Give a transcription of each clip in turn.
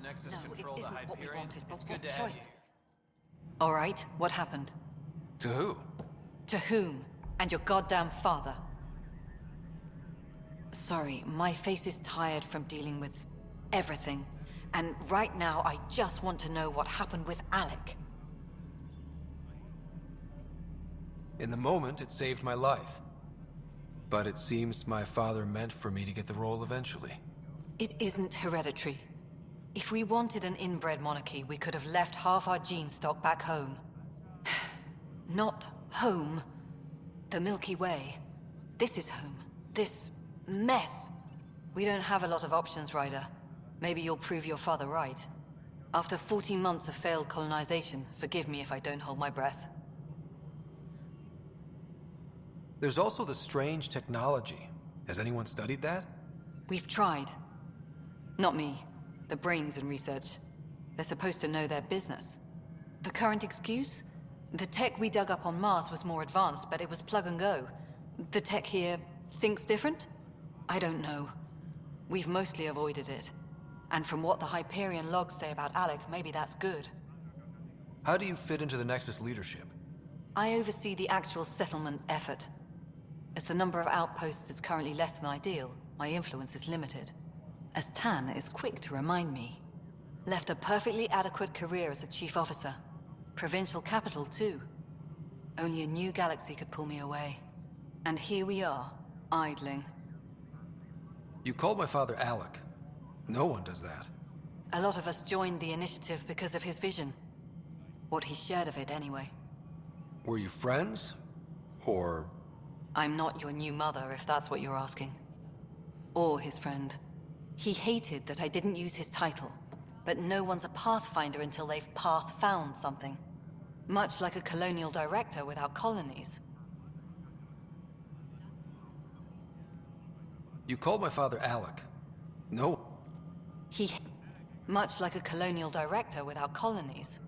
Nexus No, control it the isn't what we Hyperion. wanted, but It's what good to have choice? you here. All right, what happened? To who? To whom? And your goddamn father. Sorry, my face is tired from dealing with everything. And right now, I just want to know what happened with Alec. In the moment, it saved my life. But it seems my father meant for me to get the role eventually. It isn't hereditary. If we wanted an inbred monarchy, we could have left half our gene stock back home. Not home. The Milky Way. This is home. This mess. We don't have a lot of options, Ryder. Maybe you'll prove your father right. After 14 months of failed colonization, forgive me if I don't hold my breath. There's also the strange technology. Has anyone studied that? We've tried. Not me. The brains in research. They're supposed to know their business. The current excuse? The tech we dug up on Mars was more advanced, but it was plug and go. The tech here thinks different? I don't know. We've mostly avoided it. And from what the Hyperion logs say about Alec, maybe that's good. How do you fit into the Nexus leadership? I oversee the actual settlement effort. As the number of outposts is currently less than ideal, my influence is limited. As Tan is quick to remind me. Left a perfectly adequate career as a chief officer. Provincial capital, too. Only a new galaxy could pull me away. And here we are, idling. You called my father Alec. No one does that. A lot of us joined the initiative because of his vision. What he shared of it, anyway. Were you friends? Or... I'm not your new mother, if that's what you're asking. Or his friend. He hated that I didn't use his title. But no one's a pathfinder until they've path-found something. Much like a colonial director without colonies. You called my father Alec. No. Much like a colonial director without colonies.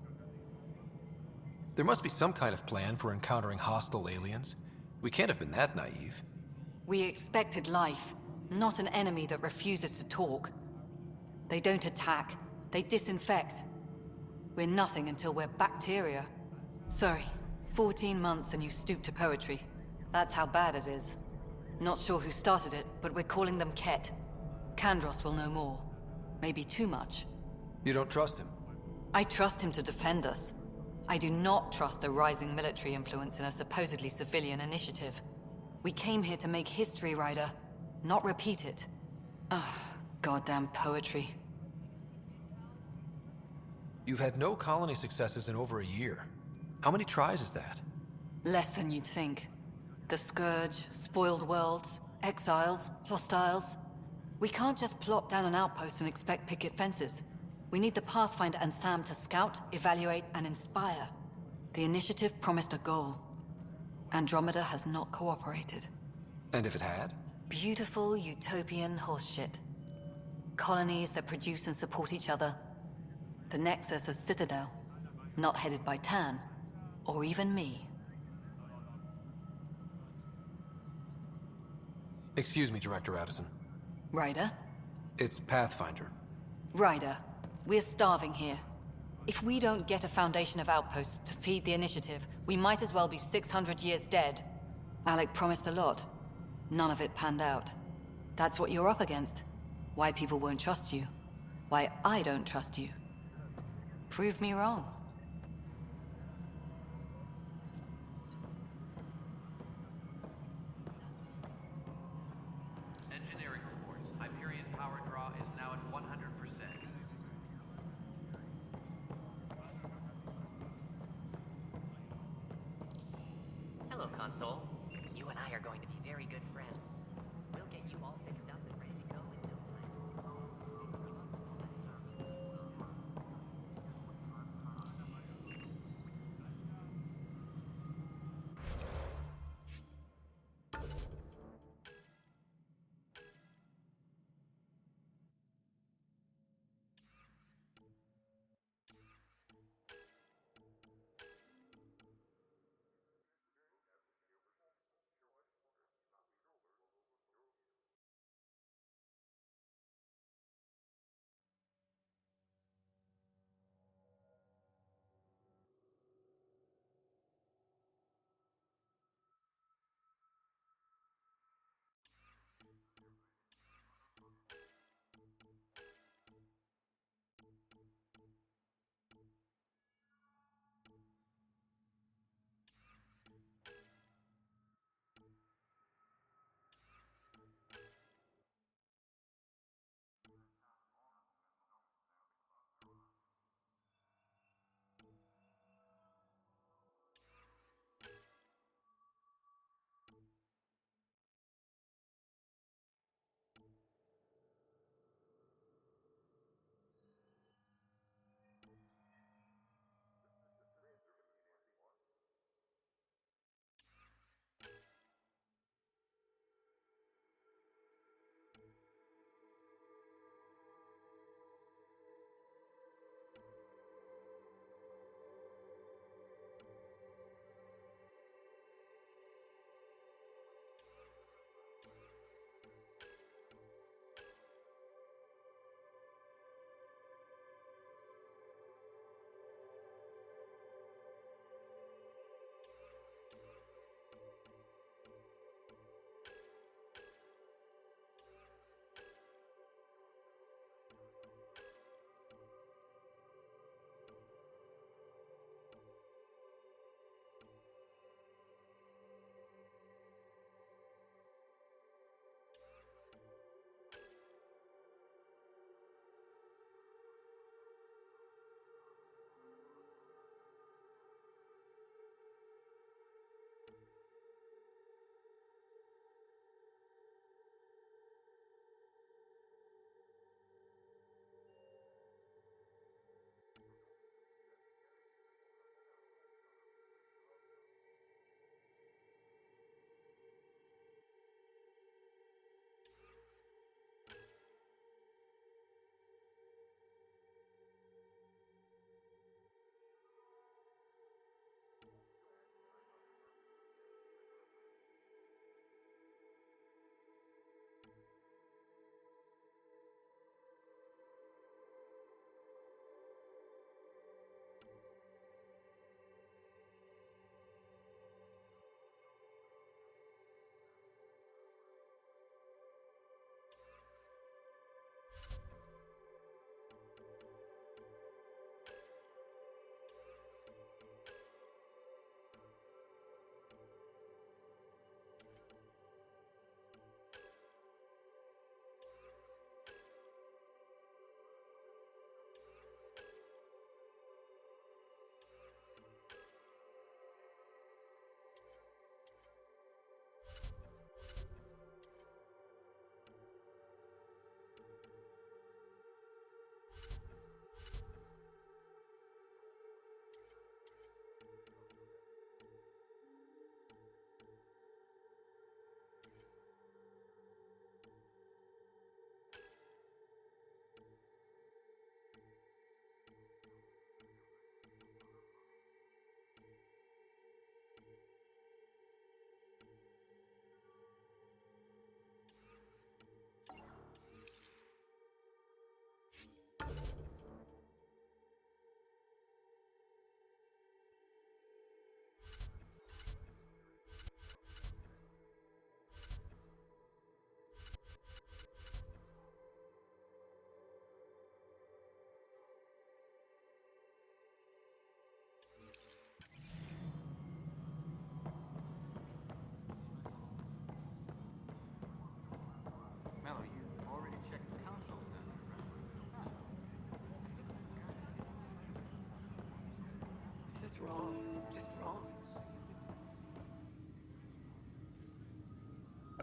There must be some kind of plan for encountering hostile aliens. We can't have been that naive. We expected life, not an enemy that refuses to talk. They don't attack, they disinfect. We're nothing until we're bacteria. Sorry, 14 months and you stoop to poetry. That's how bad it is. Not sure who started it, but we're calling them Ket. Kandros will know more. Maybe too much. You don't trust him? I trust him to defend us. I do not trust a rising military influence in a supposedly civilian initiative. We came here to make history, Ryder, not repeat it. Ugh, goddamn poetry. You've had no colony successes in over a year. How many tries is that? Less than you'd think. The Scourge, spoiled worlds, exiles, hostiles. We can't just plop down an outpost and expect picket fences. We need the Pathfinder and Sam to scout, evaluate, and inspire. The initiative promised a goal. Andromeda has not cooperated. And if it had? Beautiful utopian horseshit. Colonies that produce and support each other. The Nexus a citadel, not headed by Tan, or even me. Excuse me, Director Addison. Ryder? It's Pathfinder. Ryder, we're starving here. If we don't get a foundation of outposts to feed the initiative, we might as well be 600 years dead. Alec promised a lot. None of it panned out. That's what you're up against. Why people won't trust you. Why I don't trust you. Prove me wrong. Engineering reports. Hyperion power draw is now at 100%. Hello, Console. You and I are going to be very good friends. We'll get you all fixed up and ready to go in no time.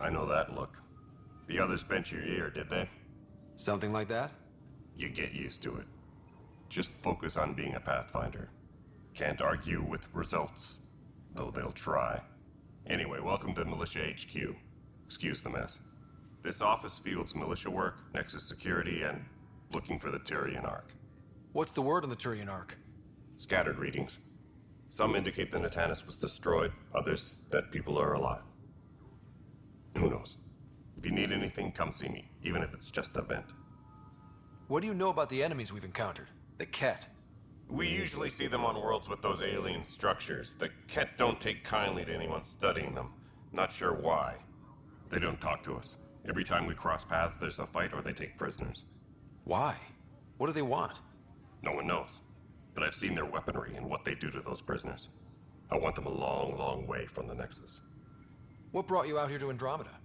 I know that look. The others bent your ear, did they? Something like that? You get used to it. Just focus on being a Pathfinder. Can't argue with results, though they'll try. Anyway, welcome to Militia HQ. Excuse the mess. This office fields militia work, Nexus security, and looking for the Tyrian Ark. What's the word on the Tyrian Ark? Scattered readings. Some indicate the Natanus was destroyed, others that people are alive. Who knows? If you need anything, come see me, even if it's just a vent. What do you know about the enemies we've encountered? The Ket? We usually see them on worlds with those alien structures. The Ket don't take kindly to anyone studying them. Not sure why. They don't talk to us. Every time we cross paths, there's a fight or they take prisoners. Why? What do they want? No one knows. But I've seen their weaponry and what they do to those prisoners. I want them a long, long way from the Nexus. What brought you out here to Andromeda?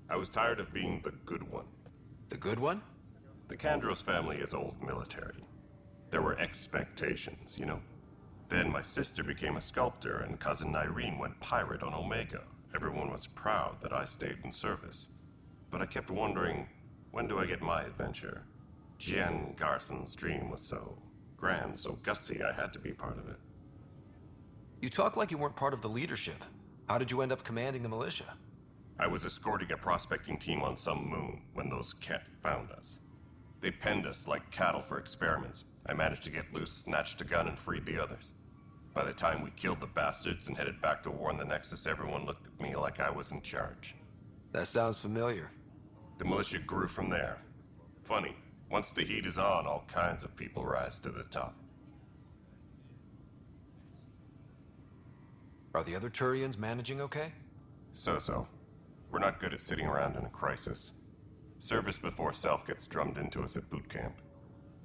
I was tired of being the good one. The good one? The Kandros family is old military. There were expectations, you know? Then my sister became a sculptor and cousin Irene went pirate on Omega. Everyone was proud that I stayed in service. But I kept wondering, when do I get my adventure? Jen Garson's dream was so grand, so gutsy, I had to be part of it. You talk like you weren't part of the leadership. How did you end up commanding the militia? I was escorting a prospecting team on some moon when those Ket found us. They penned us like cattle for experiments. I managed to get loose, snatched a gun, and freed the others. By the time we killed the bastards and headed back to war in the Nexus, everyone looked at me like I was in charge. That sounds familiar. The militia grew from there. Funny, once the heat is on, all kinds of people rise to the top. Are the other Turians managing okay? So-so. We're not good at sitting around in a crisis. Service before self gets drummed into us at boot camp.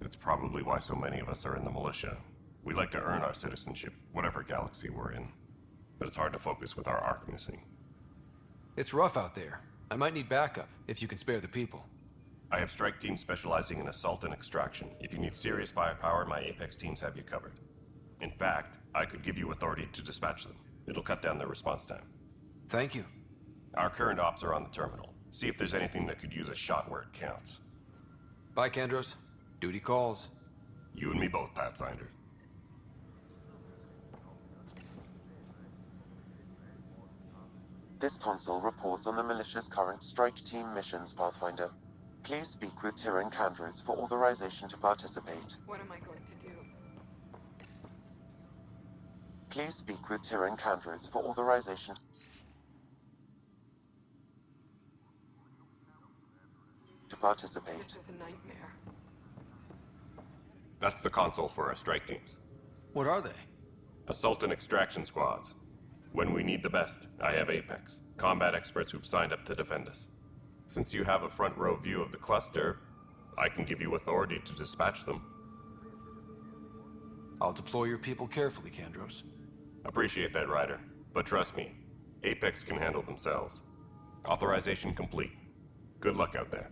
That's probably why so many of us are in the militia. We like to earn our citizenship, whatever galaxy we're in. But it's hard to focus with our arc missing. It's rough out there. I might need backup, if you can spare the people. I have strike teams specializing in assault and extraction. If you need serious firepower, my Apex teams have you covered. In fact, I could give you authority to dispatch them. It'll cut down their response time. Thank you. Our current ops are on the terminal. See if there's anything that could use a shot where it counts. Bye, Kandros. Duty calls. You and me both, Pathfinder. This console reports on the militia's current strike team missions, Pathfinder. Please speak with Tyrian Kandros for authorization to participate. What am I going to do? Please speak with Tyrian Kandros for authorization to participate. This is a nightmare. That's the console for our strike teams. What are they? Assault and extraction squads. When we need the best, I have Apex, combat experts who've signed up to defend us. Since you have a front row view of the cluster, I can give you authority to dispatch them. I'll deploy your people carefully, Kandros. Appreciate that, Ryder. But trust me, Apex can handle themselves. Authorization complete. Good luck out there.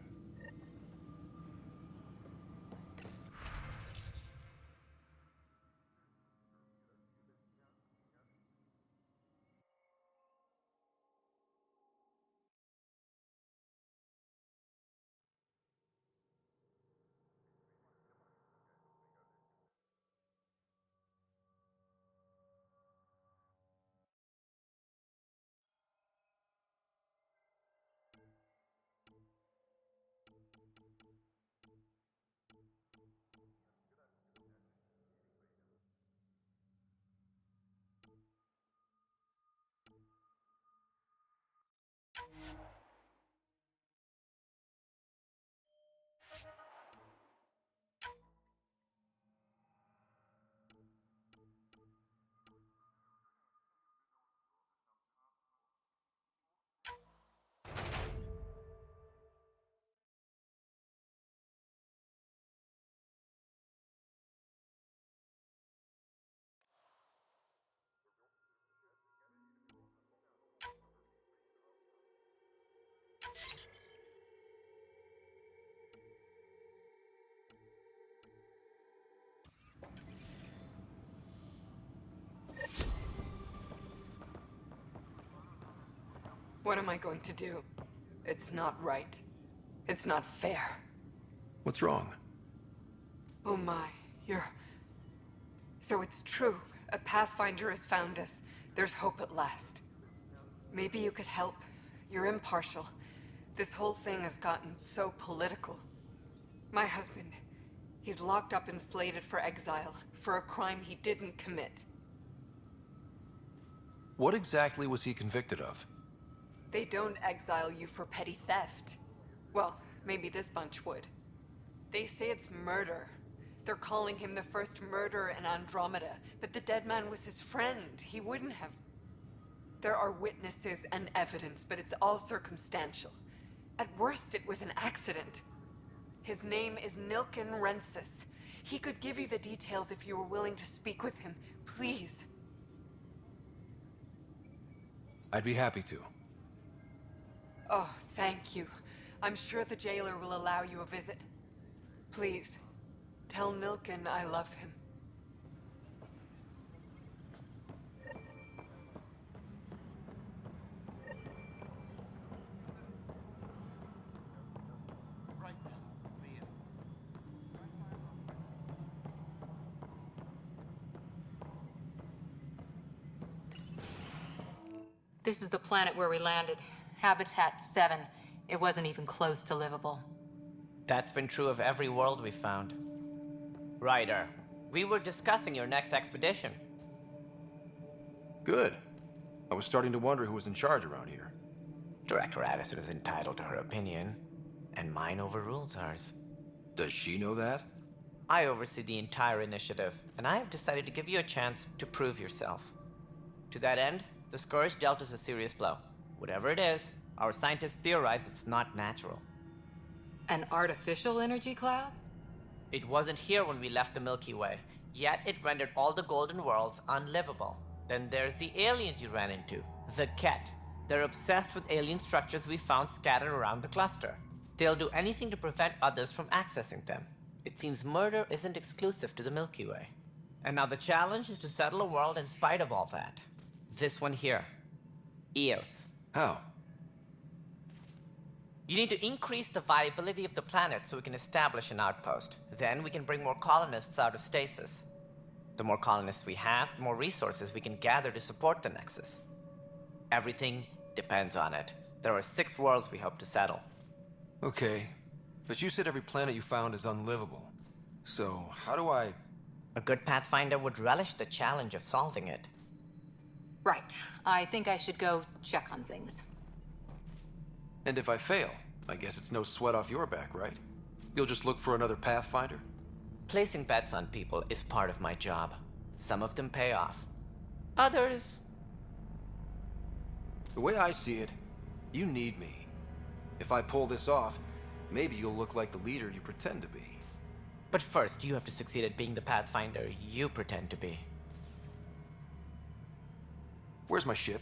What am I going to do? It's not right. It's not fair. What's wrong? Oh my, you're... So it's true. A Pathfinder has found us. There's hope at last. Maybe you could help. You're impartial. This whole thing has gotten so political. My husband, he's locked up and slated for exile for a crime he didn't commit. What exactly was he convicted of? They don't exile you for petty theft. Well, maybe this bunch would. They say it's murder. They're calling him the first murderer in Andromeda, but the dead man was his friend. He wouldn't have... There are witnesses and evidence, but it's all circumstantial. At worst, it was an accident. His name is Nilken Rensis. He could give you the details if you were willing to speak with him. Please. I'd be happy to. Oh, thank you. I'm sure the jailer will allow you a visit. Please, tell Nilken I love him. This is the planet where we landed. Habitat 7. It wasn't even close to livable. That's been true of every world we found. Ryder, we were discussing your next expedition. Good. I was starting to wonder who was in charge around here. Director Addison is entitled to her opinion, and mine overrules hers. Does she know that? I oversee the entire initiative, and I have decided to give you a chance to prove yourself. To that end, the Scourge dealt us a serious blow. Whatever it is, our scientists theorize it's not natural. An artificial energy cloud? It wasn't here when we left the Milky Way, yet it rendered all the Golden Worlds unlivable. Then there's the aliens you ran into, the Ket. They're obsessed with alien structures we found scattered around the cluster. They'll do anything to prevent others from accessing them. It seems murder isn't exclusive to the Milky Way. And now the challenge is to settle a world in spite of all that. This one here. Eos. How? You need to increase the viability of the planet so we can establish an outpost. Then we can bring more colonists out of stasis. The more colonists we have, the more resources we can gather to support the Nexus. Everything depends on it. There are 6 worlds we hope to settle. Okay, but you said every planet you found is unlivable. So, how do I... A good Pathfinder would relish the challenge of solving it. Right. I think I should go check on things. And if I fail, I guess it's no sweat off your back, right? You'll just look for another Pathfinder? Placing bets on people is part of my job. Some of them pay off. Others... The way I see it, you need me. If I pull this off, maybe you'll look like the leader you pretend to be. But first, you have to succeed at being the Pathfinder you pretend to be. Where's my ship?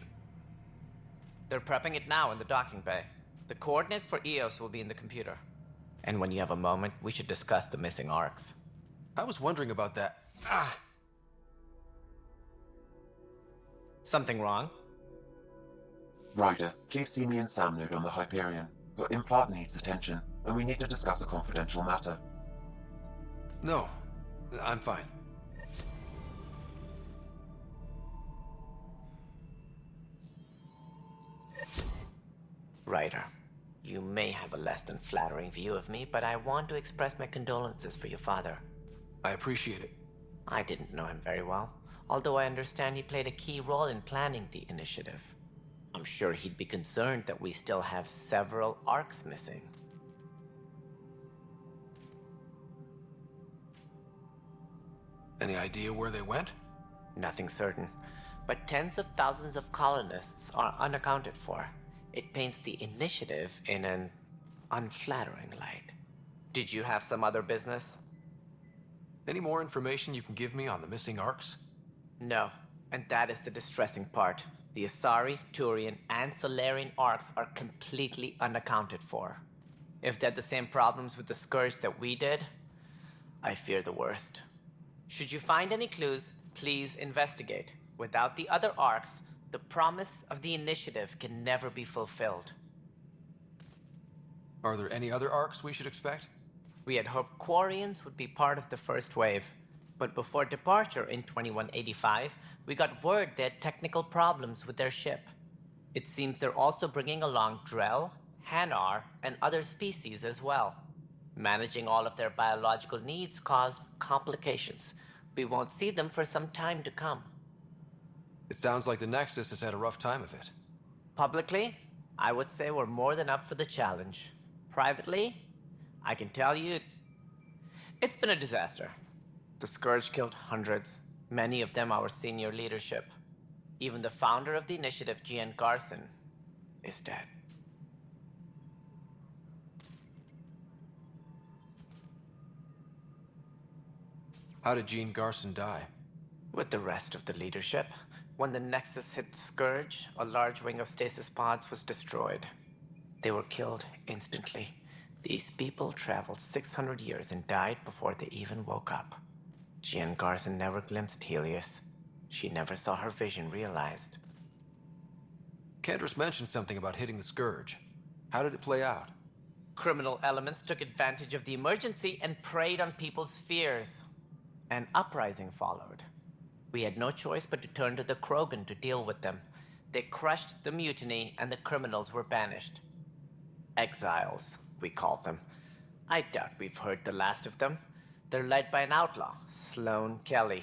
They're prepping it now in the docking bay. The coordinates for Eos will be in the computer. And when you have a moment, we should discuss the missing arcs. I was wondering about that. Something wrong? Ryder, please see me and Sam Node on the Hyperion. Your implant needs attention, and we need to discuss a confidential matter. No, I'm fine. Ryder, you may have a less than flattering view of me, but I want to express my condolences for your father. I appreciate it. I didn't know him very well, although I understand he played a key role in planning the initiative. I'm sure he'd be concerned that we still have several arcs missing. Any idea where they went? Nothing certain, but tens of thousands of colonists are unaccounted for. It paints the initiative in an unflattering light. Did you have some other business? Any more information you can give me on the missing arcs? No, and that is the distressing part. The Asari, Turian, and Solarian arcs are completely unaccounted for. If they had the same problems with the Scourge that we did, I fear the worst. Should you find any clues, please investigate. Without the other arcs, the promise of the initiative can never be fulfilled. Are there any other arcs we should expect? We had hoped Quarians would be part of the first wave, but before departure in 2185, we got word they had technical problems with their ship. It seems they're also bringing along Drell, Hanar, and other species as well. Managing all of their biological needs caused complications. We won't see them for some time to come. It sounds like the Nexus has had a rough time of it. Publicly, I would say we're more than up for the challenge. Privately, I can tell you, it's been a disaster. The Scourge killed hundreds, many of them our senior leadership. Even the founder of the initiative, Gian Garson, is dead. How did Jean Garson die? With the rest of the leadership, when the Nexus hit the Scourge, a large wing of stasis pods was destroyed. They were killed instantly. These people traveled 600 years and died before they even woke up. Jean Garson never glimpsed Helios. She never saw her vision realized. Kandros mentioned something about hitting the Scourge. How did it play out? Criminal elements took advantage of the emergency and preyed on people's fears. An uprising followed. We had no choice but to turn to the Krogan to deal with them. They crushed the mutiny and the criminals were banished. Exiles, we call them. I doubt we've heard the last of them. They're led by an outlaw, Sloane Kelly.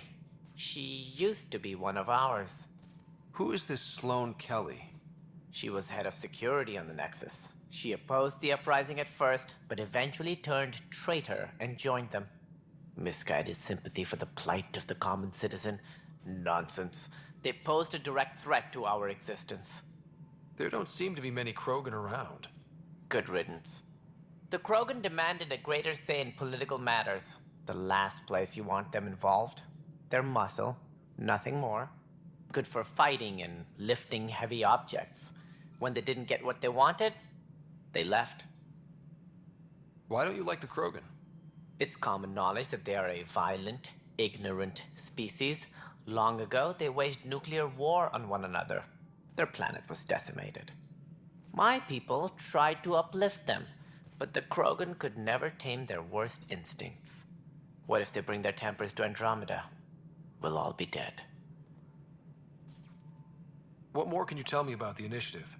She used to be one of ours. Who is this Sloane Kelly? She was head of security on the Nexus. She opposed the uprising at first, but eventually turned traitor and joined them. Misguided sympathy for the plight of the common citizen? Nonsense. They posed a direct threat to our existence. There don't seem to be many Krogan around. Good riddance. The Krogan demanded a greater say in political matters. The last place you want them involved. Their muscle, nothing more. Good for fighting and lifting heavy objects. When they didn't get what they wanted, they left. Why don't you like the Krogan? It's common knowledge that they are a violent, ignorant species. Long ago, they waged nuclear war on one another. Their planet was decimated. My people tried to uplift them, but the Krogan could never tame their worst instincts. What if they bring their tempers to Andromeda? We'll all be dead. What more can you tell me about the initiative?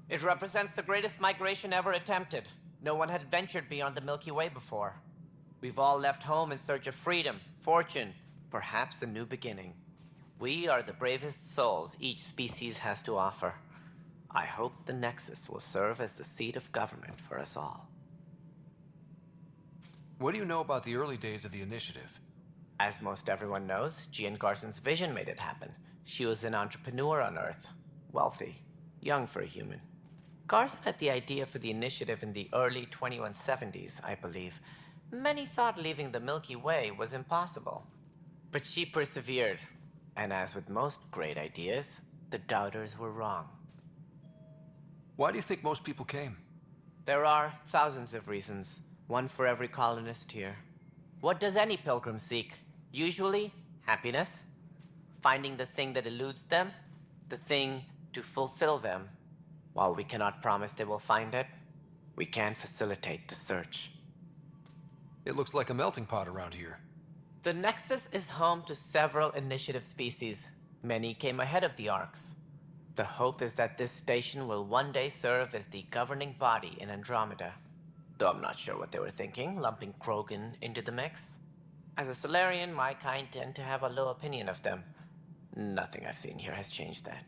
It represents the greatest migration ever attempted. No one had ventured beyond the Milky Way before. We've all left home in search of freedom, fortune, perhaps a new beginning. We are the bravest souls each species has to offer. I hope the Nexus will serve as the seat of government for us all. What do you know about the early days of the initiative? As most everyone knows, Gian Garson's vision made it happen. She was an entrepreneur on Earth. Wealthy. Young for a human. Garson had the idea for the initiative in the early 2170s, I believe. Many thought leaving the Milky Way was impossible. But she persevered. And as with most great ideas, the doubters were wrong. Why do you think most people came? There are thousands of reasons, one for every colonist here. What does any pilgrim seek? Usually, happiness. Finding the thing that eludes them, the thing to fulfill them. While we cannot promise they will find it, we can facilitate the search. It looks like a melting pot around here. The Nexus is home to several initiative species. Many came ahead of the Arks. The hope is that this station will one day serve as the governing body in Andromeda. Though I'm not sure what they were thinking, lumping Krogan into the mix. As a Solarian, my kind tend to have a low opinion of them. Nothing I've seen here has changed that.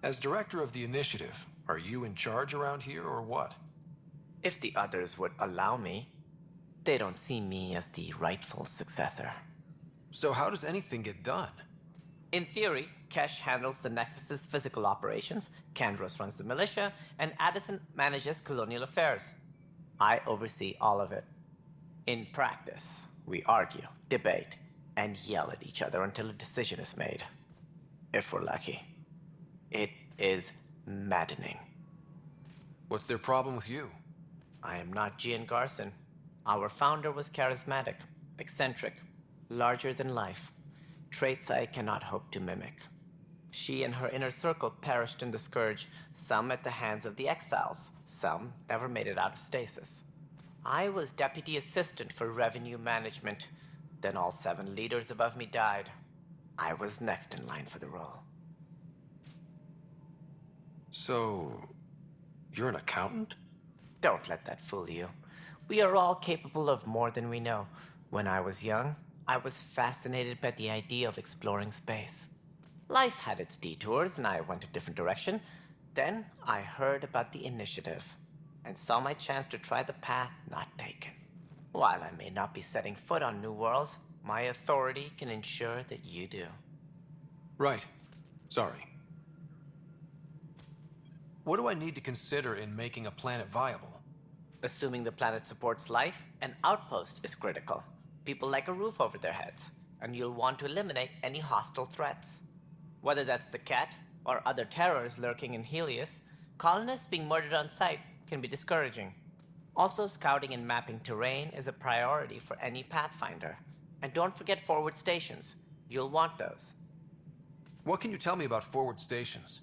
As director of the initiative, are you in charge around here or what? If the others would allow me, they don't see me as the rightful successor. So how does anything get done? In theory, Kesh handles the Nexus's physical operations, Kandros runs the militia, and Addison manages colonial affairs. I oversee all of it. In practice, we argue, debate, and yell at each other until a decision is made. If we're lucky. It is maddening. What's their problem with you? I am not Gian Garson. Our founder was charismatic, eccentric, larger than life. Traits I cannot hope to mimic. She and her inner circle perished in the Scourge, some at the hands of the Exiles, some never made it out of stasis. I was deputy assistant for revenue management. Then all 7 leaders above me died. I was next in line for the role. So, you're an accountant? Don't let that fool you. We are all capable of more than we know. When I was young, I was fascinated by the idea of exploring space. Life had its detours, and I went a different direction. Then I heard about the initiative, and saw my chance to try the path not taken. While I may not be setting foot on new worlds, my authority can ensure that you do. Right. Sorry. What do I need to consider in making a planet viable? Assuming the planet supports life, an outpost is critical. People like a roof over their heads, and you'll want to eliminate any hostile threats. Whether that's the cat or other terrors lurking in Helios, colonists being murdered on sight can be discouraging. Also, scouting and mapping terrain is a priority for any Pathfinder. And don't forget forward stations. You'll want those. What can you tell me about forward stations?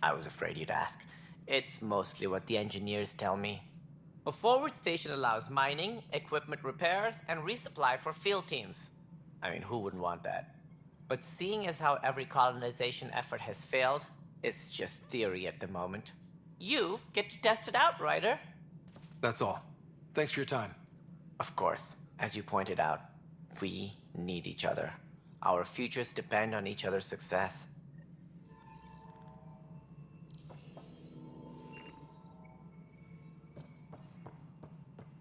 I was afraid you'd ask. It's mostly what the engineers tell me. A forward station allows mining, equipment repairs, and resupply for field teams. I mean, who wouldn't want that? But seeing as how every colonization effort has failed, it's just theory at the moment. You get to test it out, Ryder. That's all. Thanks for your time. Of course, as you pointed out, we need each other. Our futures depend on each other's success.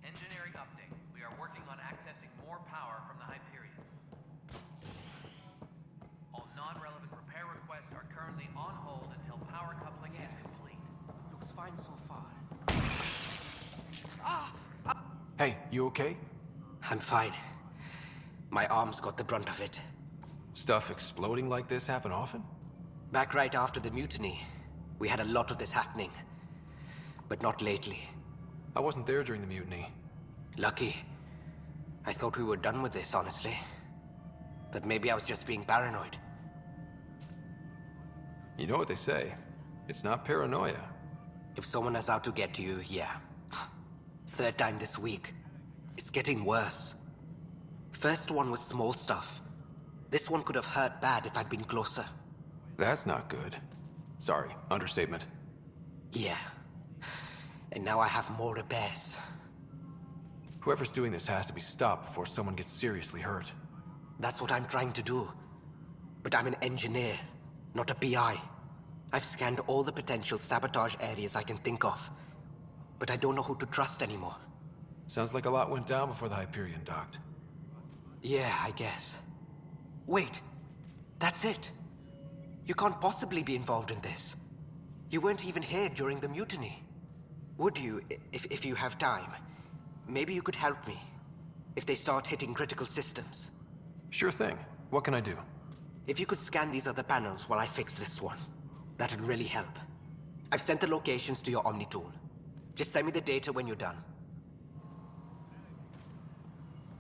Engineering update. We are working on accessing more power from the Hyperion. All non-relevant repair requests are currently on hold until power coupling is complete. Looks fine so far. Hey, you okay? I'm fine. My arms got the brunt of it. Stuff exploding like this happen often? Back right after the mutiny, we had a lot of this happening. But not lately. I wasn't there during the mutiny. Lucky. I thought we were done with this, honestly. That maybe I was just being paranoid. You know what they say. It's not paranoia. If someone is out to get you, yeah. 3rd time this week. It's getting worse. First one was small stuff. This one could have hurt bad if I'd been closer. That's not good. Sorry, understatement. Yeah. And now I have more repairs. Whoever's doing this has to be stopped before someone gets seriously hurt. That's what I'm trying to do. But I'm an engineer, not a PI. I've scanned all the potential sabotage areas I can think of. But I don't know who to trust anymore. Sounds like a lot went down before the Hyperion docked. Yeah, I guess. Wait, that's it. You can't possibly be involved in this. You weren't even here during the mutiny. Would you, if you have time? Maybe you could help me. If they start hitting critical systems. Sure thing. What can I do? If you could scan these other panels while I fix this one, that'd really help. I've sent the locations to your Omni tool. Just send me the data when you're done.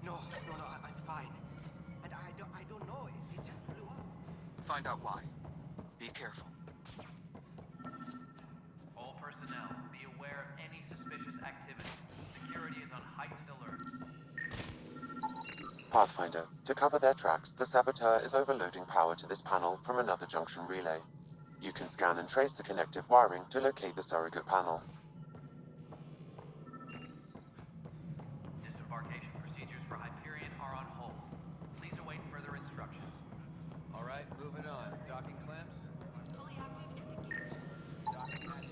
No, I'm fine. And I don't know, it just blew up. Find out why. Be careful. All personnel, be aware of any suspicious activity. Security is on heightened alert. Pathfinder, to cover their tracks, the saboteur is overloading power to this panel from another junction relay. You can scan and trace the connective wiring to locate the surrogate panel. Disembarkation procedures for Hyperion are on hold. Please await further instructions. All right, moving on. Docking clamps?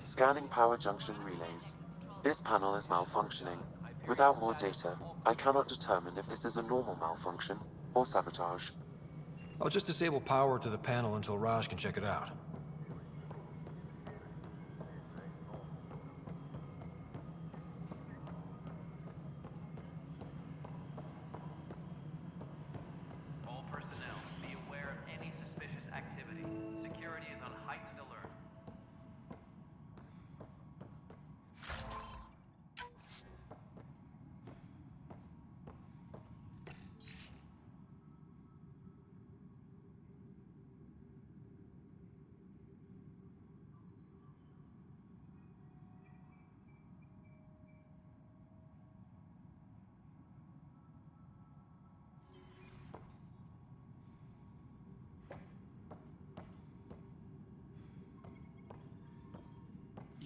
Scanning power junction relays. This panel is malfunctioning. Without more data, I cannot determine if this is a normal malfunction or sabotage. I'll just disable power to the panel until Raj can check it out. All personnel, be aware of any suspicious activity. Security is on heightened alert.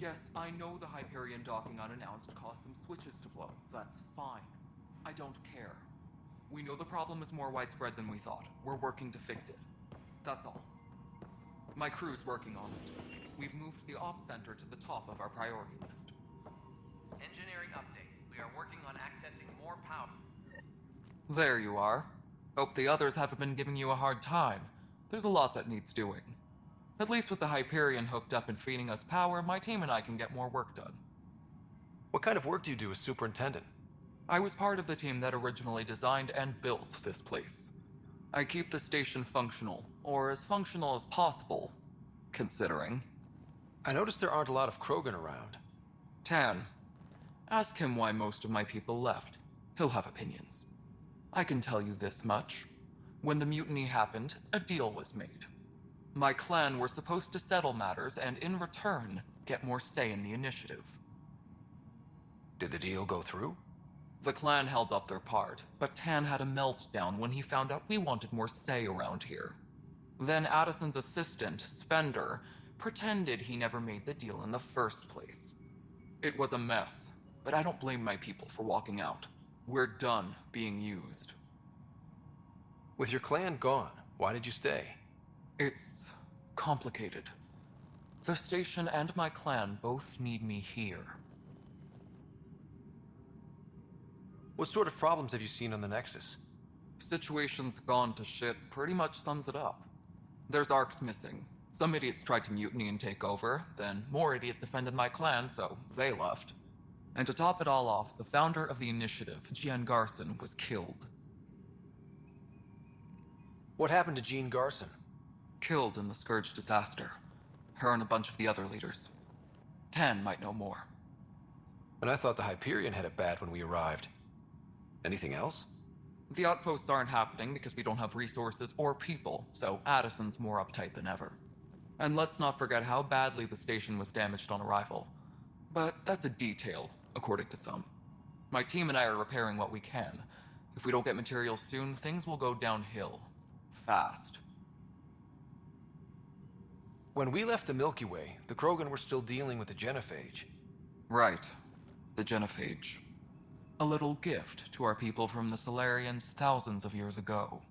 Yes, I know the Hyperion docking unannounced caused some switches to blow. That's fine. I don't care. We know the problem is more widespread than we thought. We're working to fix it. That's all. My crew's working on it. We've moved the ops center to the top of our priority list. Engineering update. We are working on accessing more power. There you are. Hope the others haven't been giving you a hard time. There's a lot that needs doing. At least with the Hyperion hooked up and feeding us power, my team and I can get more work done. What kind of work do you do as superintendent? I was part of the team that originally designed and built this place. I keep the station functional, or as functional as possible, considering. I noticed there aren't a lot of Krogan around. Tan. Ask him why most of my people left. He'll have opinions. I can tell you this much. When the mutiny happened, a deal was made. My clan were supposed to settle matters and, in return, get more say in the initiative. Did the deal go through? The clan held up their part, but Tan had a meltdown when he found out we wanted more say around here. Then Addison's assistant, Spender, pretended he never made the deal in the first place. It was a mess, but I don't blame my people for walking out. We're done being used. With your clan gone, why did you stay? It's complicated. The station and my clan both need me here. What sort of problems have you seen on the Nexus? Situation's gone to shit pretty much sums it up. There's arcs missing. Some idiots tried to mutiny and take over, then more idiots offended my clan, so they left. And to top it all off, the founder of the initiative, Jean Garson, was killed. What happened to Jean Garson? Killed in the Scourge disaster. Her and a bunch of the other leaders. Tan might know more. And I thought the Hyperion had it bad when we arrived. Anything else? The outposts aren't happening because we don't have resources or people, so Addison's more uptight than ever. And let's not forget how badly the station was damaged on arrival. But that's a detail, according to some. My team and I are repairing what we can. If we don't get materials soon, things will go downhill. Fast. When we left the Milky Way, the Krogan were still dealing with the genophage. Right. The genophage. A little gift to our people from the Solarians thousands of years ago.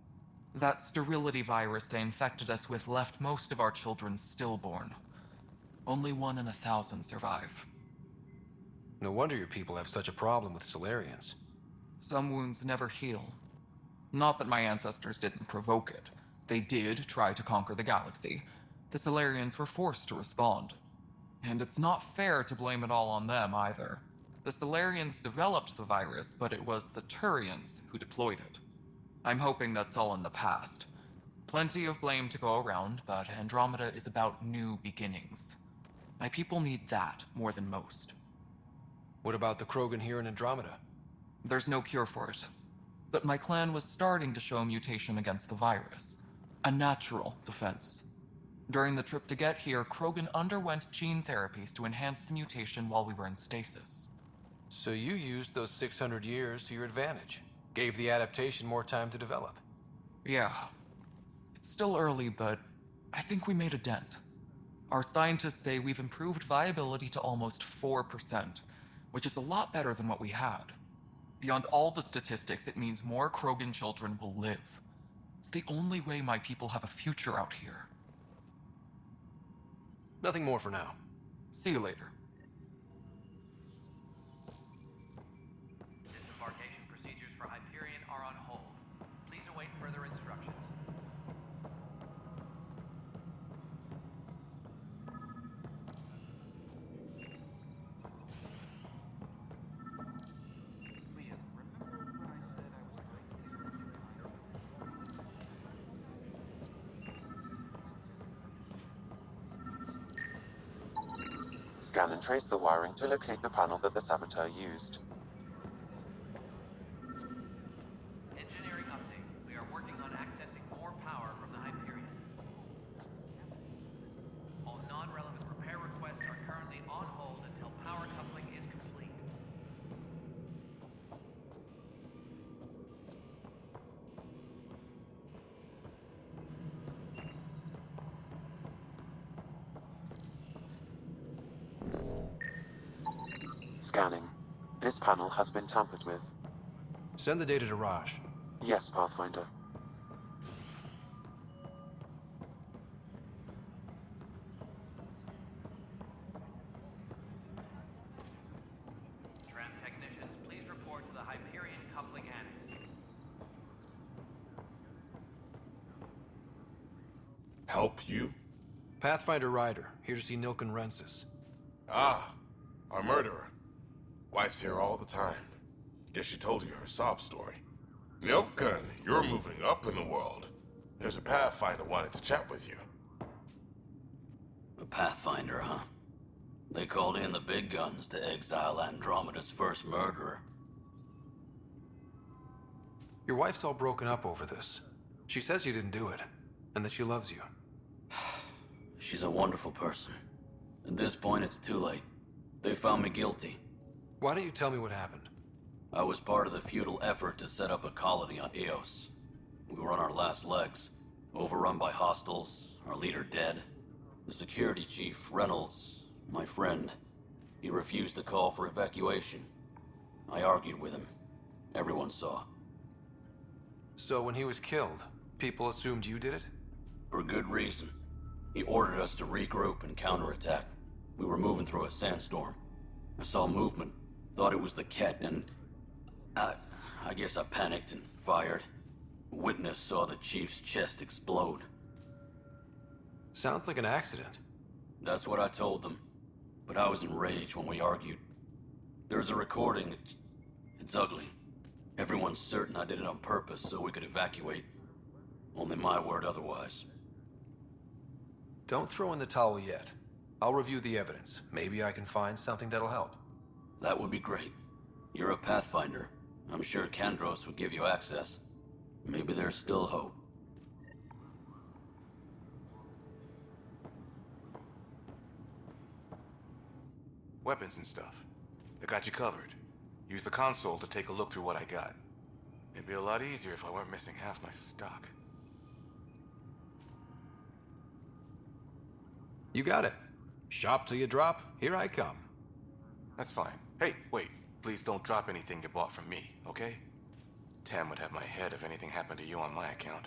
That sterility virus they infected us with left most of our children stillborn. Only 1 in 1,000 survive. No wonder your people have such a problem with Solarians. Some wounds never heal. Not that my ancestors didn't provoke it. They did try to conquer the galaxy. The Solarians were forced to respond. And it's not fair to blame it all on them either. The Solarians developed the virus, but it was the Turians who deployed it. I'm hoping that's all in the past. Plenty of blame to go around, but Andromeda is about new beginnings. My people need that more than most. What about the Krogan here in Andromeda? There's no cure for it. But my clan was starting to show mutation against the virus. A natural defense. During the trip to get here, Krogan underwent gene therapies to enhance the mutation while we were in stasis. So you used those 600 years to your advantage. Gave the adaptation more time to develop. Yeah. It's still early, but I think we made a dent. Our scientists say we've improved viability to almost 4%, which is a lot better than what we had. Beyond all the statistics, it means more Krogan children will live. It's the only way my people have a future out here. Nothing more for now. See you later. Disembarkation procedures for Hyperion are on hold. Please await further instructions. Scan and trace the wiring to locate the panel that the saboteur used. Engineering update. We are working on accessing more power from the Hyperion. All non-relevant repair requests are currently on hold until power coupling is complete. Scanning. This panel has been tampered with. Send the data to Raj. Yes, Pathfinder. Tram technicians, please report to the Hyperion coupling annex. Help you? Pathfinder Ryder, here to see Nilken Rensis. Ah, our murderer. Wife's here all the time. Guess she told you her sob story. Nilken, you're moving up in the world. There's a Pathfinder wanting to chat with you. A Pathfinder, huh? They called in the big guns to exile Andromeda's first murderer. Your wife's all broken up over this. She says you didn't do it, and that she loves you. She's a wonderful person. At this point, it's too late. They found me guilty. Why don't you tell me what happened? I was part of the futile effort to set up a colony on Eos. We were on our last legs, overrun by hostiles, our leader dead. The security chief, Reynolds, my friend, he refused to call for evacuation. I argued with him. Everyone saw. So when he was killed, people assumed you did it? For good reason. He ordered us to regroup and counterattack. We were moving through a sandstorm. I saw movement, thought it was the Ket, and I guess I panicked and fired. Witness saw the chief's chest explode. Sounds like an accident. That's what I told them. But I was enraged when we argued. There's a recording. It's ugly. Everyone's certain I did it on purpose so we could evacuate. Only my word otherwise. Don't throw in the towel yet. I'll review the evidence. Maybe I can find something that'll help. That would be great. You're a Pathfinder. I'm sure Kandros would give you access. Maybe there's still hope. Weapons and stuff. I got you covered. Use the console to take a look through what I got. It'd be a lot easier if I weren't missing half my stock. You got it. Shop till you drop. Here I come. That's fine. Hey, wait. Please don't drop anything you bought from me, okay? Tam would have my head if anything happened to you on my account.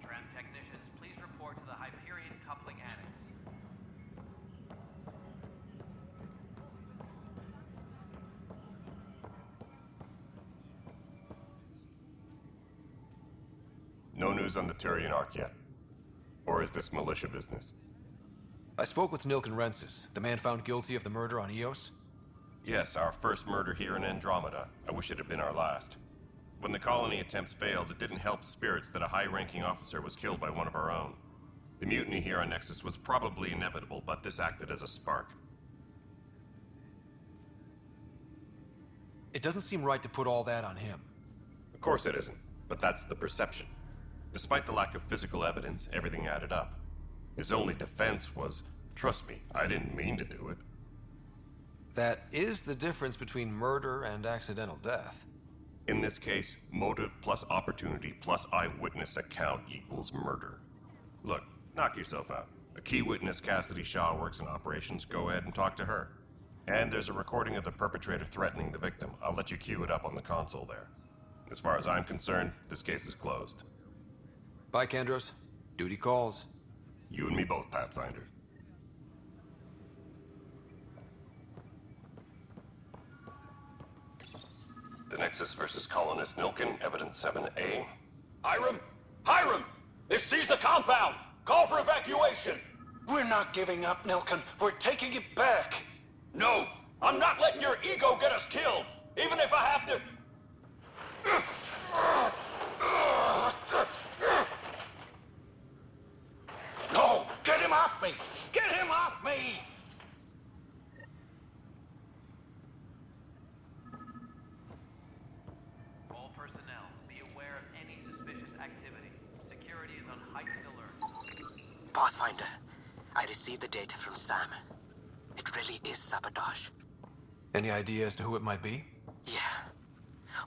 Tram technicians, please report to the Hyperion coupling annex. No news on the Turian Ark yet? Or is this militia business? I spoke with Nilken Rensis, the man found guilty of the murder on Eos. Yes, our first murder here in Andromeda. I wish it had been our last. When the colony attempts failed, it didn't help spirits that a high-ranking officer was killed by one of our own. The mutiny here on Nexus was probably inevitable, but this acted as a spark. It doesn't seem right to put all that on him. Of course it isn't, but that's the perception. Despite the lack of physical evidence, everything added up. His only defense was, trust me, I didn't mean to do it. That is the difference between murder and accidental death. In this case, motive plus opportunity plus eyewitness account equals murder. Look, knock yourself out. A key witness, Cassidy Shaw, works in operations. Go ahead and talk to her. And there's a recording of the perpetrator threatening the victim. I'll let you cue it up on the console there. As far as I'm concerned, this case is closed. Bye, Kandros. Duty calls. You and me both, Pathfinder. The Nexus versus Colonist Nilkin, Evidence 7A. Hiram! Hiram! They've seized the compound! Call for evacuation! We're not giving up, Nilkin. We're taking it back. No! I'm not letting your ego get us killed! Even if I have to... No! Get him off me! Get him off me! All personnel, be aware of any suspicious activity. Security is on heightened alert. Pathfinder, I received the data from Sam. It really is sabotage. Any idea as to who it might be? Yeah.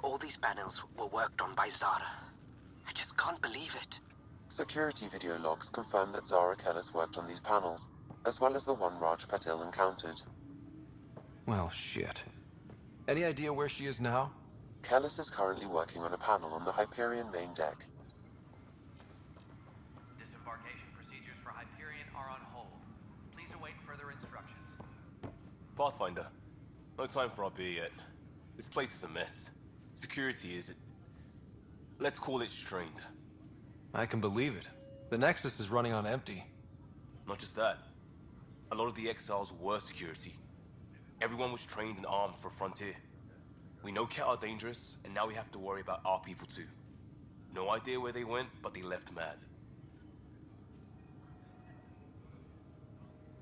All these panels were worked on by Zara. I just can't believe it. Security video logs confirm that Zara Kellis worked on these panels, as well as the one Raj Patil encountered. Well, shit. Any idea where she is now? Kellis is currently working on a panel on the Hyperion main deck. Disembarkation procedures for Hyperion are on hold. Please await further instructions. Pathfinder, no time for our beer yet. This place is a mess. Security is... let's call it strained. I can believe it. The Nexus is running on empty. Not just that. A lot of the exiles were security. Everyone was trained and armed for Frontier. We know Ket are dangerous, and now we have to worry about our people too. No idea where they went, but they left mad.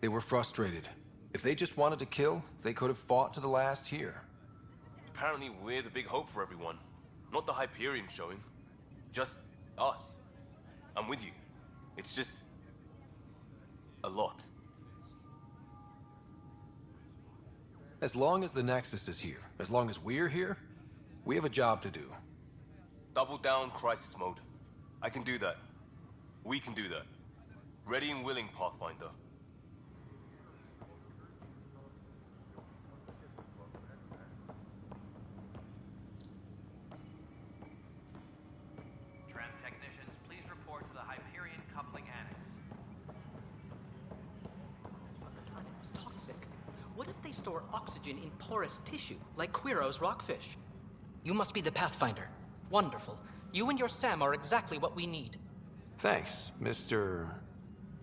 They were frustrated. If they just wanted to kill, they could have fought to the last here. Apparently we're the big hope for everyone. Not the Hyperion showing. Just us. I'm with you. It's just... a lot. As long as the Nexus is here, as long as we're here, we have a job to do. Double down crisis mode. I can do that. We can do that. Ready and willing, Pathfinder. Tram technicians, please report to the Hyperion coupling annex. But the planet was toxic. What if they store oxygen in porous tissue, like Quiro's rockfish? You must be the Pathfinder. Wonderful. You and your Sam are exactly what we need. Thanks, Mr...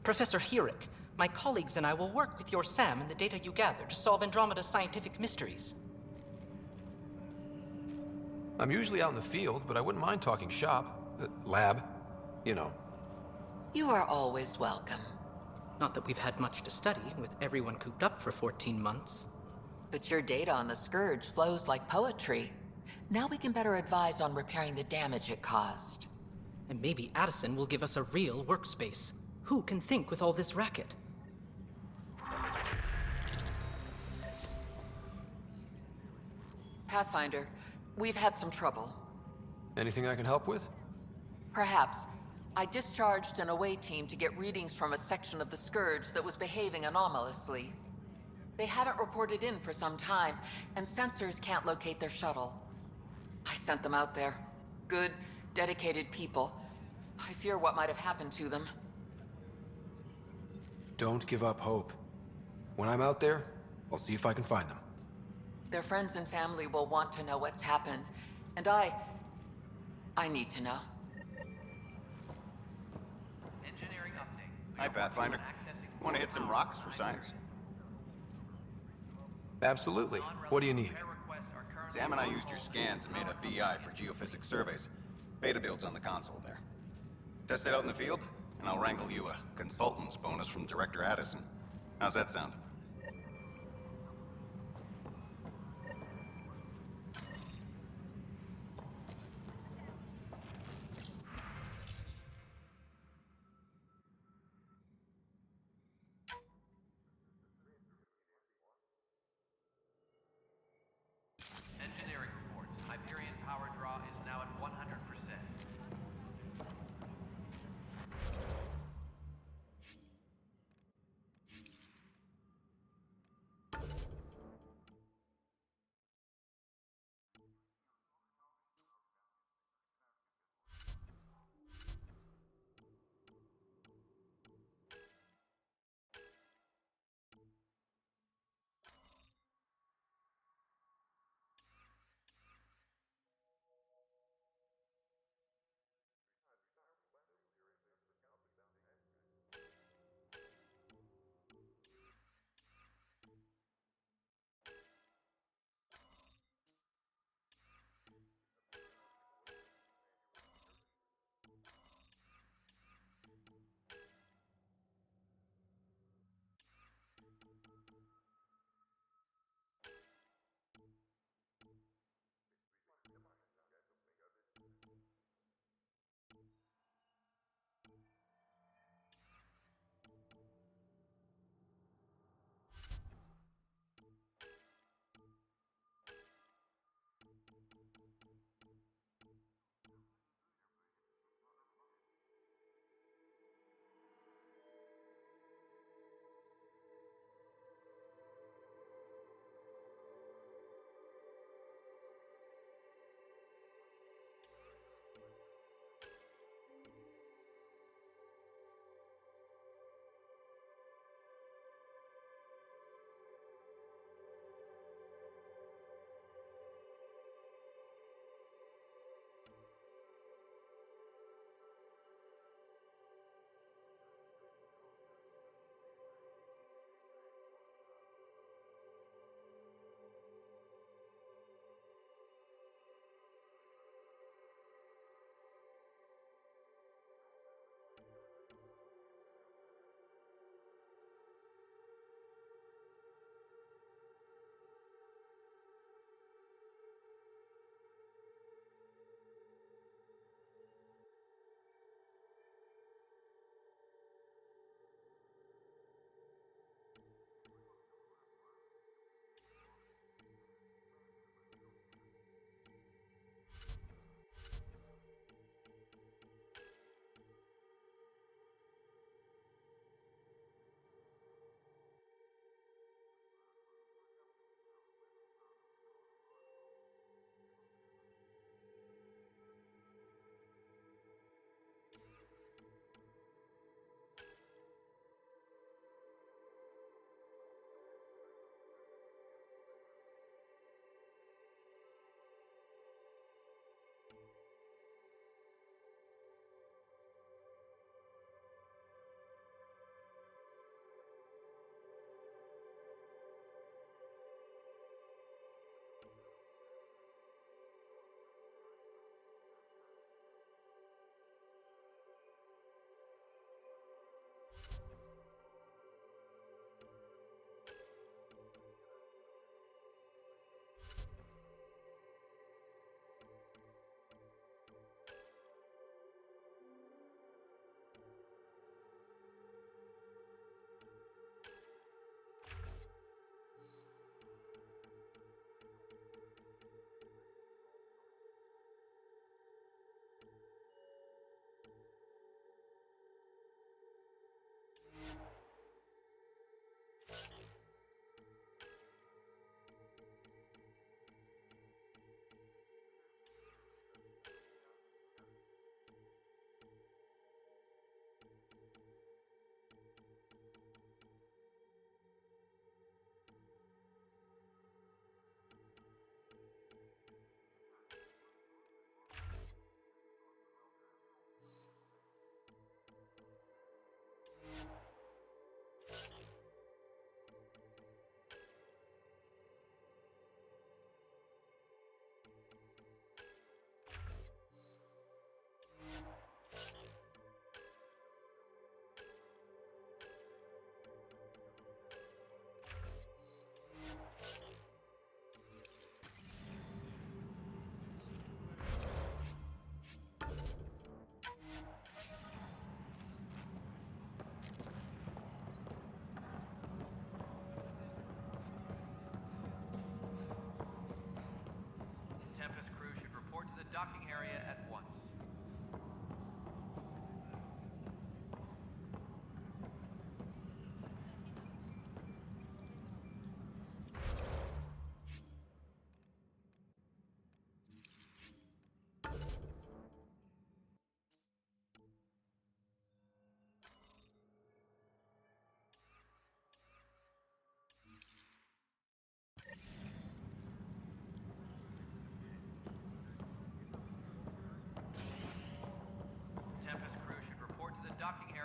Professor Herrick, my colleagues and I will work with your Sam and the data you gather to solve Andromeda's scientific mysteries. I'm usually out in the field, but I wouldn't mind talking shop. Lab. You know. You are always welcome. Not that we've had much to study, with everyone cooped up for 14 months. But your data on the Scourge flows like poetry. Now we can better advise on repairing the damage it caused. And maybe Addison will give us a real workspace. Who can think with all this racket? Pathfinder, we've had some trouble. Anything I can help with? Perhaps. I discharged an away team to get readings from a section of the Scourge that was behaving anomalously. They haven't reported in for some time, and sensors can't locate their shuttle. I sent them out there. Good, dedicated people. I fear what might have happened to them. Don't give up hope. When I'm out there, I'll see if I can find them. Their friends and family will want to know what's happened, and I need to know. Engineering update. Hi, Pathfinder. Want to hit some rocks for science? Absolutely. What do you need? Sam and I used your scans and made a VI for geophysics surveys. Beta builds on the console there. Test it out in the field, and I'll wrangle you a consultant's bonus from Director Addison. How's that sound? Engineering reports. Hyperion power draw is now at 100%.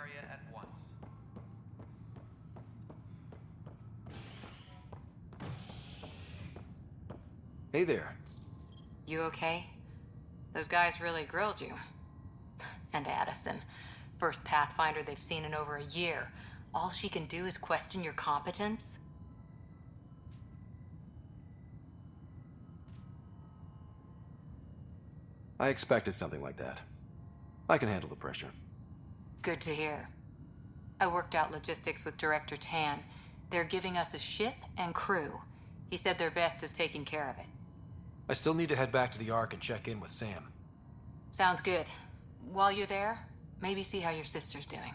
area at once. Hey there. You okay? Those guys really grilled you. And Addison. First Pathfinder they've seen in over a year. All she can do is question your competence? I expected something like that. I can handle the pressure. Good to hear. I worked out logistics with Director Tan. They're giving us a ship and crew. He said their best is taking care of it. I still need to head back to the Ark and check in with Sam. Sounds good. While you're there, maybe see how your sister's doing.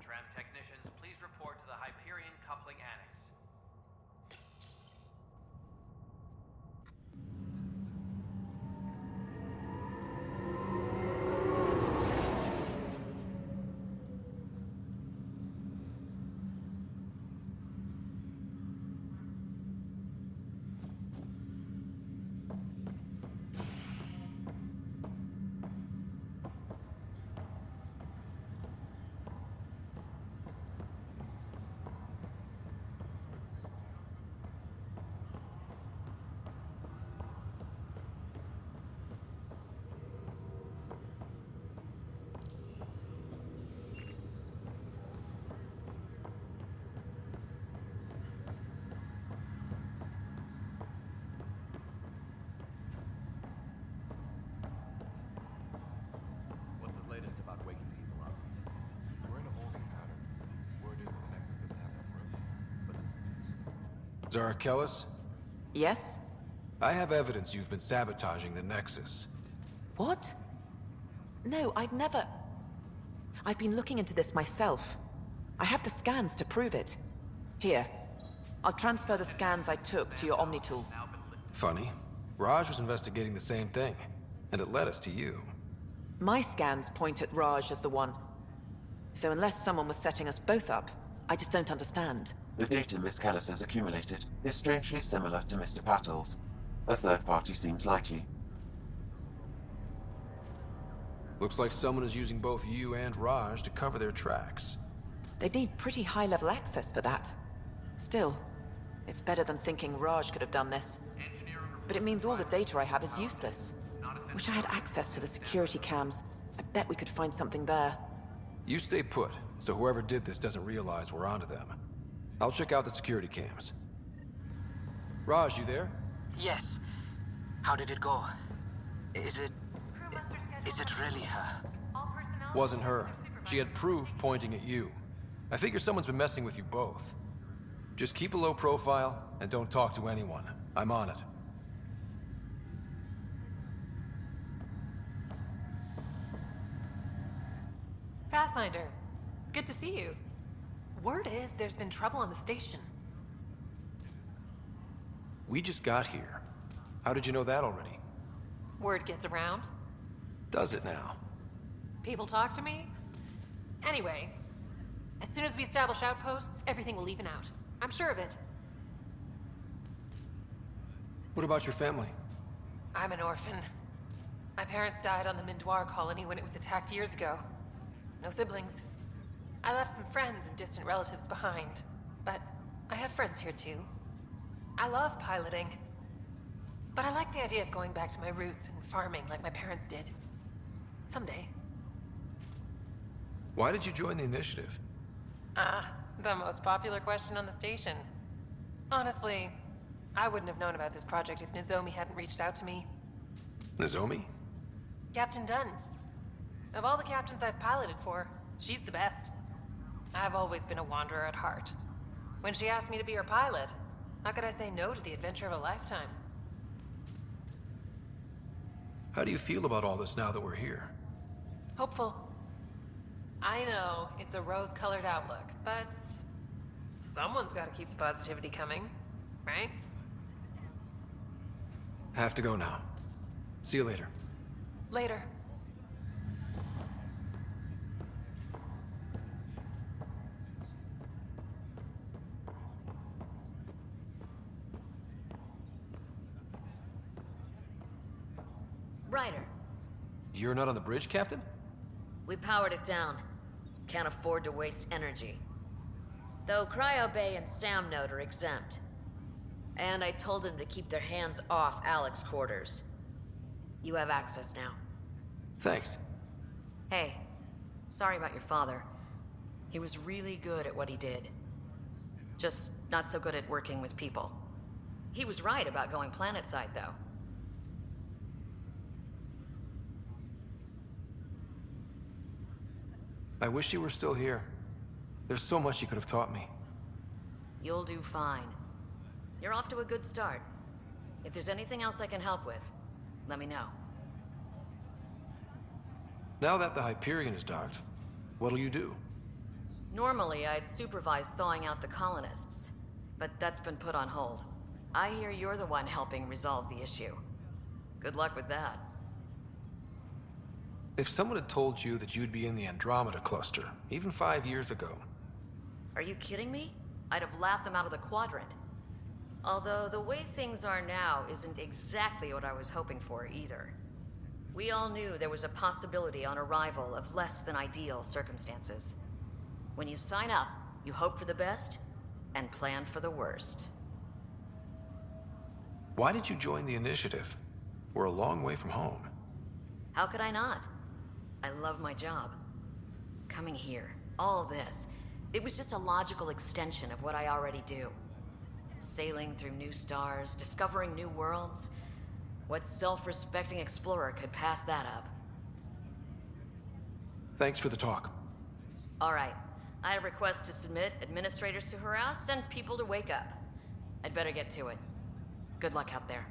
Tram technicians, please report to the Hyperion Coupling Annex. What's the latest about waking people up? We're in a holding pattern. Word is that the Nexus doesn't have enough room. Zarakellis? Yes? I have evidence you've been sabotaging the Nexus. What? No, I'd never... I've been looking into this myself. I have the scans to prove it. Here. I'll transfer the scans I took to your Omni tool. Funny. Raj was investigating the same thing, and it led us to you. My scans point at Raj as the one. So unless someone was setting us both up, I just don't understand. The data Miss Callis has accumulated is strangely similar to Mr. Patel's. A third party seems likely. Looks like someone is using both you and Raj to cover their tracks. They'd need pretty high-level access for that. Still, it's better than thinking Raj could have done this. But it means all the data I have is useless. Wish I had access to the security cams. I bet we could find something there. You stay put, so whoever did this doesn't realize we're onto them. I'll check out the security cams. Raj, you there? Yes. How did it go? Is it really her? Wasn't her. She had proof pointing at you. I figure someone's been messing with you both. Just keep a low profile and don't talk to anyone. I'm on it. Pathfinder, it's good to see you. Word is there's been trouble on the station. We just got here. How did you know that already? Word gets around. Does it now? People talk to me. Anyway, as soon as we establish outposts, everything will even out. I'm sure of it. What about your family? I'm an orphan. My parents died on the Mindoir colony when it was attacked years ago. No siblings. I left some friends and distant relatives behind, but I have friends here too. I love piloting, but I like the idea of going back to my roots and farming like my parents did. Someday. Why did you join the initiative? The most popular question on the station. Honestly, I wouldn't have known about this project if Nozomi hadn't reached out to me. Nozomi? Captain Dunn. Of all the captains I've piloted for, she's the best. I've always been a wanderer at heart. When she asked me to be her pilot, how could I say no to the adventure of a lifetime? How do you feel about all this now that we're here? Hopeful. I know, it's a rose-colored outlook, but someone's got to keep the positivity coming, right? Have to go now. See you later. Later. Ryder, You're not on the bridge, Captain? We powered it down. Can't afford to waste energy. Though Cryo Bay and Sam Node are exempt. And I told them to keep their hands off Alec's quarters. You have access now. Thanks. Hey, sorry about your father. He was really good at what he did. Just not so good at working with people. He was right about going planetside, though. I wish you were still here. There's so much you could have taught me. You'll do fine. You're off to a good start. If there's anything else I can help with, let me know. Now that the Hyperion is docked, what'll you do? Normally, I'd supervise thawing out the colonists, but that's been put on hold. I hear you're the one helping resolve the issue. Good luck with that. If someone had told you that you'd be in the Andromeda cluster, even 5 years ago... Are you kidding me? I'd have laughed them out of the quadrant. Although the way things are now isn't exactly what I was hoping for either. We all knew there was a possibility on arrival of less than ideal circumstances. When you sign up, you hope for the best and plan for the worst. Why did you join the Initiative? We're a long way from home. How could I not? I love my job. Coming here, all this, it was just a logical extension of what I already do. Sailing through new stars, discovering new worlds. What self-respecting explorer could pass that up? Thanks for the talk. All right. I have requests to submit, administrators to harass, and people to wake up. I'd better get to it. Good luck out there.